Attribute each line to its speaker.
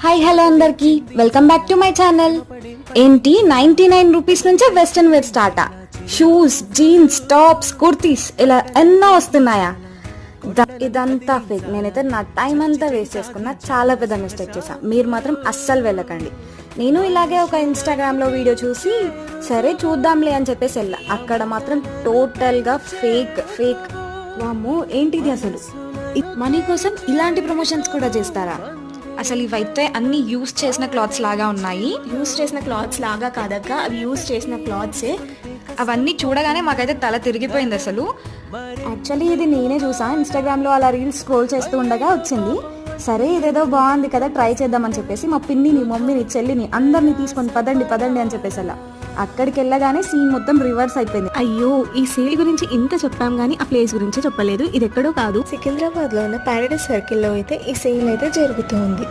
Speaker 1: Hi hello అందరికి welcome back to my channel. ఏంటి 99 rupees నుంచే వెస్ట్రన్ వేర్ స్టార్టా? షూస్, జీన్స్, టాప్స్, కుర్తీస్ ఇలా ఎన్నో వస్తున్నాయా? ఇదంతా ఫేక్. నేనైతే నా టైం అంతా వేస్ట్ చేసుకున్నా, చాలా పెద్ద మిస్టేక్ చేశా. మీరు మాత్రం అస్సలు వెళ్ళకండి. నేను ఇలాగే ఒక ఇన్స్టాగ్రామ్లో వీడియో చూసి సరే చూద్దాంలే అని చెప్పేసి వెళ్ళా. అక్కడ మాత్రం టోటల్గా ఫేక్ ఫేక్. వామ్మో, ఏంటిది అసలు? మనీ కోసం ఇలాంటి ప్రమోషన్స్ కూడా చేస్తారా? అసలు ఇవైతే అన్ని యూస్ చేసిన క్లాత్స్ లాగా ఉన్నాయి.
Speaker 2: యూస్ చేసిన క్లాత్స్ లాగా కాదక్క, అవి యూస్ చేసిన క్లాత్సే.
Speaker 1: అవన్నీ చూడగానే మాకైతే తల తిరిగిపోయింది అసలు. యాక్చువల్లీ ఇది నేనే చూసా, ఇన్స్టాగ్రామ్లో అలా రీల్స్ స్క్రోల్ చేస్తూ ఉండగా వచ్చింది. సరే ఇదేదో బాగుంది కదా, ట్రై చేద్దామని చెప్పేసి మా పిన్నిని, మమ్మీని, చెల్లిని అందరినీ తీసుకొని పదండి పదండి అని చెప్పేసి అలా అక్కడికి వెళ్ళగానే సీన్ మొత్తం రివర్స్ అయిపోయింది.
Speaker 2: అయ్యో, ఈ సేల్ గురించి ఇంత చెప్పాం కానీ ఆ ప్లేస్ గురించి చెప్పలేదు. ఇది ఎక్కడో కాదు, సికింద్రాబాద్లో ఉన్న ప్యారడైస్ సర్కిల్లో అయితే ఈ సేల్ అయితే జరుగుతుంది.